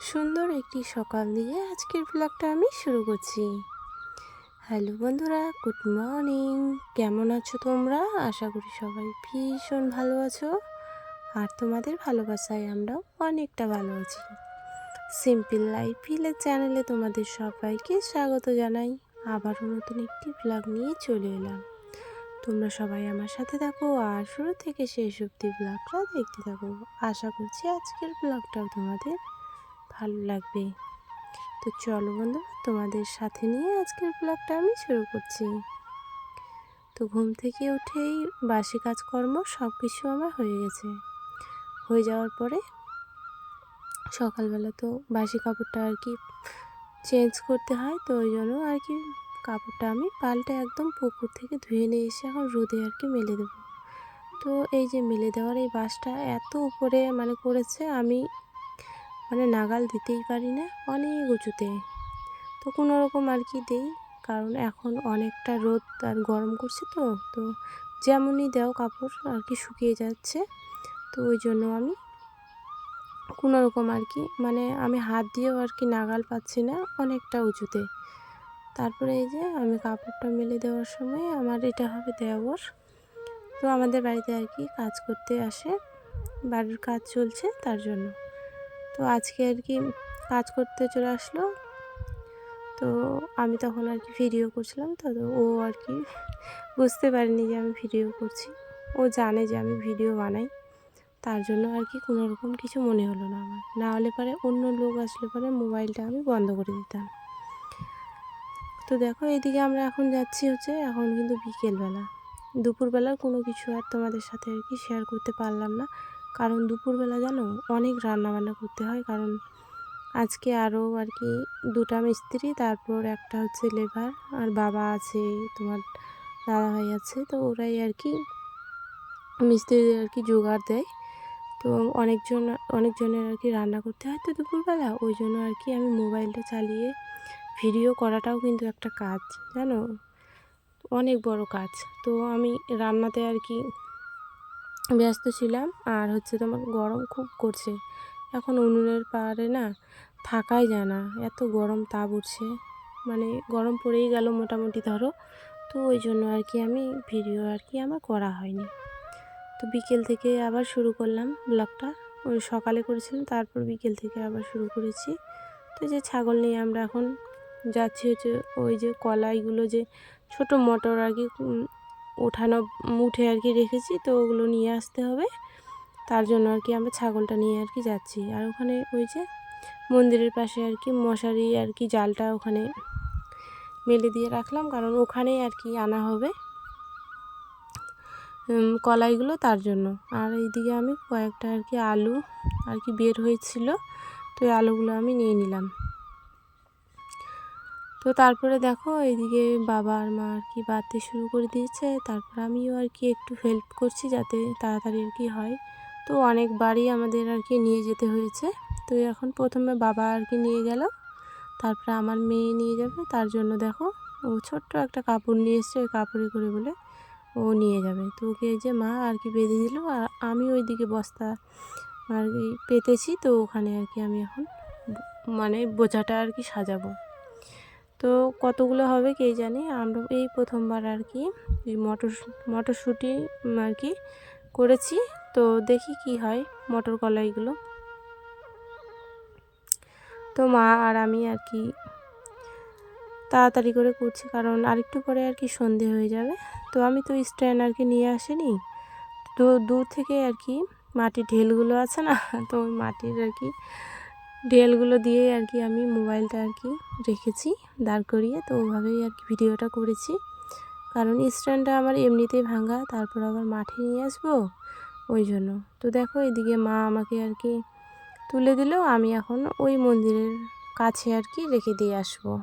সুন্দর একটি সকাল দিয়ে আজকের ব্লগটা আমি শুরু করছি। হ্যালো বন্ধুরা, গুড মর্নিং। কেমন আছো তোমরা? আশা করি সবাই ভীষণ ভালো আছো, আর তোমাদের ভালোবাসায় আমরাও অনেকটা ভালো আছি। সিম্পল লাইফ ভিলেজ চ্যানেলে তোমাদের সবাইকে স্বাগত জানাই। আবারও নতুন একটি ব্লগ নিয়ে চলে এলাম। তোমরা সবাই আমার সাথে থাকো আর শুরু থেকে শেষ অবধি ব্লগটা দেখতে থাকো। আশা করছি আজকের ব্লগটাও তোমাদের ভালো লাগবে। তো চলো বন্ধু, তোমাদের সাথে নিয়ে আজকের ব্লগটা আমি শুরু করছি। তো ঘুম থেকে উঠেই বাসি কাজকর্ম সব কিছু আমার হয়ে গেছে। হয়ে যাওয়ার পরে সকালবেলা তো বাসি কাপড়টা আর কি চেঞ্জ করতে হয়, তো ওই জন্য আর কি কাপড়টা আমি পাল্টে একদম পুকুর থেকে ধুয়ে নিয়ে এসে এখন রোদে আর কি মেলে দেবো। তো এই যে মেলে দেওয়ার এই বাসটা এত উপরে করেছে, আমি নাগাল দিতেই পারি না, অনেক উঁচুতে। তো কোনো রকম আর কি দেই, কারণ এখন অনেকটা রোদ আর গরম করছে, তো তো যেমনই দাও কাপড় আর কি শুকিয়ে যাচ্ছে। তো ওই জন্য আমি কোনো রকম আর কি আমি হাত দিয়েও আর কি নাগাল পাচ্ছি না, অনেকটা উঁচুতে। তারপরে এই যে আমি কাপড়টা মেলে দেওয়ার সময় আমার এটা হবে দেওর। তো আমাদের বাড়িতে আর কি কাজ করতে আসে, বাড়ির কাজ চলছে তার জন্য। তো আজকে আর কি কাজ করতে চলে আসলো। তো আমি তখন আর কি ভিডিও করছিলাম, তো ও আর কি বুঝতে পারেনি যে আমি ভিডিও করছি। ও জানে যে আমি ভিডিও বানাই, তার জন্য আর কি কোনো রকম কিছু মনে হলো না আমার। না হলে পরে অন্য লোক আসলে পরে মোবাইলটা আমি বন্ধ করে দিতাম। তো দেখো এইদিকে আমরা এখন যাচ্ছি এখন কিন্তু বিকেলবেলা। দুপুরবেলার কোনো কিছু আর তোমাদের সাথে আর কি শেয়ার করতে পারলাম না, কারণ দুপুরবেলা জানো অনেক রান্নাবান্না করতে হয়। কারণ আজকে আরও আর কি দুটা মিস্ত্রি, তারপর একটা লেবার, আর বাবা আছে, তোমার দাদাভাই আছে। তো ওরাই আর কি মিস্ত্রিদের আর কি জোগাড় দেয়। তো অনেকজনের আর কি রান্না করতে হয় তো দুপুরবেলা, ওই জন্য আর কি আমি মোবাইলটা চালিয়ে ভিডিও করাটাও কিন্তু একটা কাজ, জানো, অনেক বড় কাজ। তো আমি রান্নাতে আর কি ব্যস্ত ছিলাম। আর তোমার গরম খুব করছে, এখন উনুনের পাড়ে না থাকাই যায় না, এত গরম তাপ উঠছে, গরম পড়েই গেল মোটামুটি ধরো। তো ওই জন্য আর কি আমি ভিডিও আর কি আমার করা হয়নি। তো বিকেল থেকে আবার শুরু করলাম ব্লগটা। ওই সকালে করেছিলাম, তারপর বিকেল থেকে আবার শুরু করেছি। তো যে ছাগল নিয়ে আমরা এখন যাচ্ছি ওই যে কলাইগুলো, যে ছোট মটর আর কি উঠে আর কি রেখেছি, তো ওগুলো নিয়ে আসতে হবে। তার জন্য আর কি আমরা ছাগলটা নিয়ে আর কি যাচ্ছি। আর ওখানে ওই যে মন্দিরের পাশে আর কি মশারি আর কি জালটা ওখানে মেলে দিয়ে রাখলাম, কারণ ওখানেই আর কি আনা হবে কলাইগুলো, তার জন্য। আর এইদিকে আমি কয়েকটা আর কি আলু আর কি বের হয়েছিল, তো এই আলুগুলো আমি নিয়ে নিলাম। তো তারপরে দেখো এইদিকে বাবা আর মা আর কি বাড়তে শুরু করে দিয়েছে, তারপর আমিও আর কি একটু হেল্প করছি যাতে তাড়াতাড়ি আর কি হয়। তো অনেক বাড়ি আমাদের আর কি নিয়ে যেতে হয়েছে। তো এখন প্রথমে বাবা আর কি নিয়ে গেল, তারপরে আমার মেয়ে নিয়ে যাবে। তার জন্য দেখো ও ছোট্ট একটা কাপড় নিয়ে এসছে, ওই কাপড়ে করে বলে ও নিয়ে যাবে। তো ওকে এই যে মা আর কি বেঁধে দিল, আর আমি ওইদিকে বস্তা আর কি পেতেছি। তো ওখানে আর কি আমি এখন বোঝাটা আর কি সাজাবো। তো কতগুলো হবে কে জানি, আমরা এই প্রথমবার আর কি এই মটরশুঁটি আর কি করেছি। তো দেখি কি হয় মটর কলাইগুলো। তো মা আর আমি আর কি তাড়াতাড়ি করে করছি, কারণ আরেকটু পরে আর কি সন্ধে হয়ে যাবে। তো আমি তো স্ট্যান্ড আর কি নিয়ে আসিনি, তো দূর থেকে আর কি মাটির ঢেলগুলো আছে না, তো ওই মাটির আর কি ঢেলগুলো দিয়ে আর কি আমি মোবাইলটা আর কি রেখেছি দাঁড় করিয়ে। তো ওভাবেই আর কি ভিডিওটা করেছি, কারণ স্ট্যান্ডটা আমার এমনিতেই ভাঙা, তারপর আবার মাঠে নিয়ে আসবো, ওই জন্য। তো দেখো এদিকে মা আমাকে আর কি তুলে দিল, আমি এখন ওই মন্দিরের কাছে আর কি রেখে দিয়ে আসবো।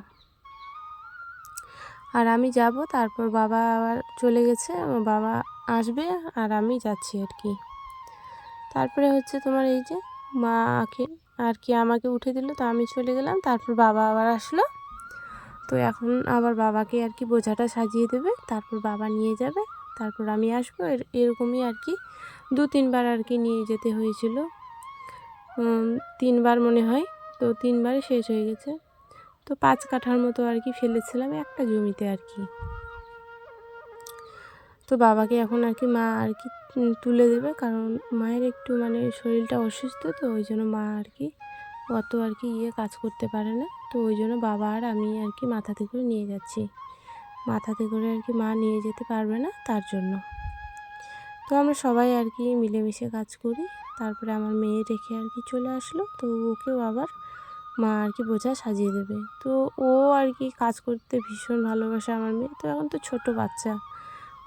আর আমি যাব, তারপর বাবা আবার চলে গেছে, বাবা আসবে আর আমি যাচ্ছি আর কি। তারপরে তোমার এই যে মাকে আর কি আমাকে উঠে দিল, তো আমি চলে গেলাম। তারপর বাবা আবার আসলো, তো এখন আবার বাবাকে আর কি বোঝাটা সাজিয়ে দেবে, তারপর বাবা নিয়ে যাবে, তারপর আমি আসবো। এরকমই আর কি 2-3 বার আর কি নিয়ে যেতে হয়েছিল, 3 বার মনে হয়। তো 3 বারে শেষ হয়ে গেছে। তো 5 কাঠার মতো আর কি ফেলেছিলাম একটা জমিতে আর কি। তো বাবাকে এখন আর কি মা আর কি তুলে দেবে, কারণ মায়ের একটু মানে শরীরটা অসুস্থ, তো ওই জন্য মা আর কি অত আর কি কাজ করতে পারে না। তো ওই জন্য বাবা আর আমি আর কি মাথাতে করে নিয়ে যাচ্ছি। মাথাতে করে আর কি মা নিয়ে যেতে পারবে না, তার জন্য। তো আমরা সবাই আর কি মিলেমিশে কাজ করি। তারপরে আমার মেয়ে রেখে আর কি চলে আসলো, তো ওকেও আবার মা আর কি বোঝা সাজিয়ে দেবে। তো ও আর কি কাজ করতে ভীষণ ভালোবাসে আমার মেয়ে। তো এখন তো ছোট বাচ্চা,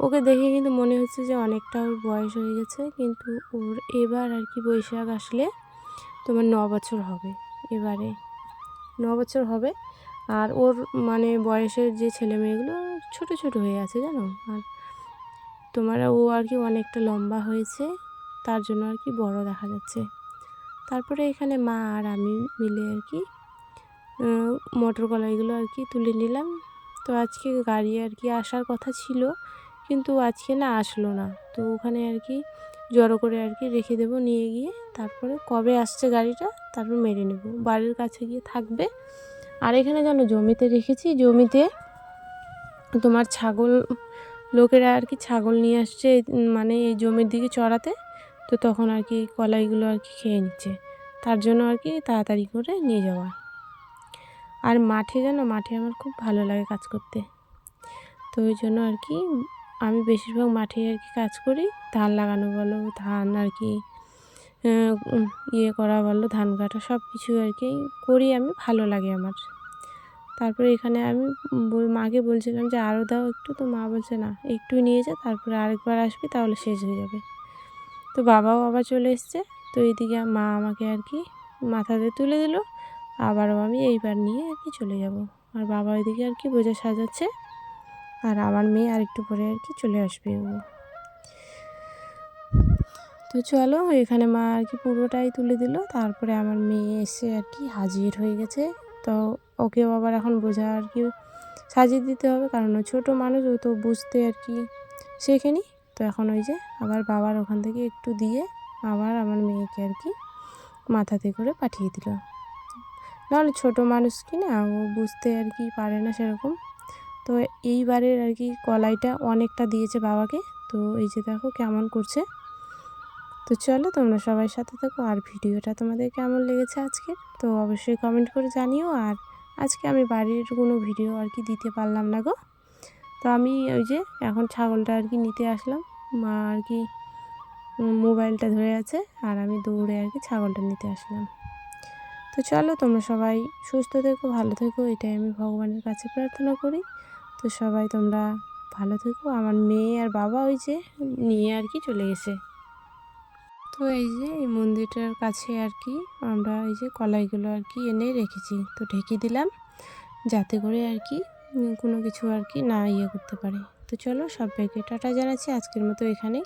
ওকে দেখে কিন্তু মনে হচ্ছে যে অনেকটা ওর বয়স হয়ে গেছে, কিন্তু ওর এবার আর কি বৈশাখ আসলে তোমার 9 বছর হবে। এবারে 9 বছর হবে। আর ওর মানে বয়সের যে ছেলে মেয়েগুলো ছোট ছোট হয়ে আছে জানো। আর তোমার ও আর কি অনেকটা লম্বা হয়েছে, তার জন্য আর কি বড় দেখা যাচ্ছে। তারপরে এখানে মা আর আমি মিলে আর কি মটর কলাইগুলো আর কি তুলে নিলাম। তো আজকে গাড়ি আর কি আসার কথা ছিল, কিন্তু আজকে না আসলো না। তো ওখানে আর কি জড়ো করে আর কি রেখে দেবো নিয়ে গিয়ে, তারপরে কবে আসছে গাড়িটা তারপর মেরে নেব, বাড়ির কাছে গিয়ে থাকবে। আর এখানে জানো জমিতে রেখেছি, জমিতে তোমার ছাগল, লোকেরা আর কি ছাগল নিয়ে আসছে মানে এই জমির দিকে চড়াতে। তো তখন আর কি কলাইগুলো আর কি খেয়ে নিচ্ছে, তার জন্য আর কি তাড়াতাড়ি করে নিয়ে যাওয়া। আর মাঠে জানো, মাঠে আমার খুব ভালো লাগে কাজ করতে। তো ওই জন্য আর কি আমি বেশিরভাগ মাঠে আর কি কাজ করি। ধান লাগানো বলো, ধান আর কি করা বলো, ধান কাটা, সব কিছু আর কি করি আমি, ভালো লাগে আমার। তারপরে এখানে আমি মাকে বলছিলাম যে আরও দাও একটু, তো মা বলছে না, একটু নিয়ে যা, তারপরে আরেকবার আসবি, তাহলে শেষ হয়ে যাবে। তো বাবাও আবার চলে এসছে। তো এইদিকে মা আমাকে আর কি মাথাতে তুলে দিল, আবারও আমি এইবার নিয়ে আর কি চলে যাব। আর বাবা ওইদিকে আর কি বোঝা সাজাচ্ছে, আর আমার মেয়ে আর একটু পরে আর কি চলে আসবে ও। তো চলো, এখানে মা আর কি পুরোটাই তুলে দিল। তারপরে আমার মেয়ে এসে আর কি হাজির হয়ে গেছে। তো ওকেও আবার এখন বোঝা আর কি সাজিয়ে দিতে হবে, কারণ ও ছোটো মানুষ, ও তো বুঝতে আর কি শেখেনি। তো এখন ওই যে আবার বাবার ওখান থেকে একটু দিয়ে আবার আমার মেয়েকে আর কি মাথাতে করে পাঠিয়ে দিল। নাহলে ছোটো মানুষ কি না, ও বুঝতে আর কি পারে না সেরকম। তো এইবারের আর কি কলাইটা অনেকটা দিয়েছে বাবাকে। তো এই যে দেখো কেমন করছে। তো চলো, তোমরা সবাই সাথে থাকো। আর ভিডিওটা তোমাদের কেমন লেগেছে আজকে, তো অবশ্যই কমেন্ট করে জানিও। আর আজকে আমি বাড়ির কোনো ভিডিও আর কি দিতে পারলাম না গো। তো আমি ওই যে এখন ছাগলটা আর কি নিতে আসলাম, মা আর কি মোবাইলটা ধরে আছে, আর আমি দৌড়ে আর কি ছাগলটা নিতে আসলাম। তো চলো, তোমরা সবাই সুস্থ থেকো, ভালো থেকো, এটাই আমি ভগবানের কাছে প্রার্থনা করি। তো সবাই তোমরা ভালো থেকো। আমার মেয়ে আর বাবা ওই যে নিয়ে আর কি চলে গেছে। তো এই যে এই মন্দিরটার কাছে আর কি আমরা এই যে কলাইগুলো আর কি এনে রেখেছি, তো ঢেকে দিলাম, যাতে করে আর কি কোনো কিছু আর কি না করতে পারে। তো চলো, সবাইকে টাটা জানাচ্ছি, আজকের মতো এখানেই।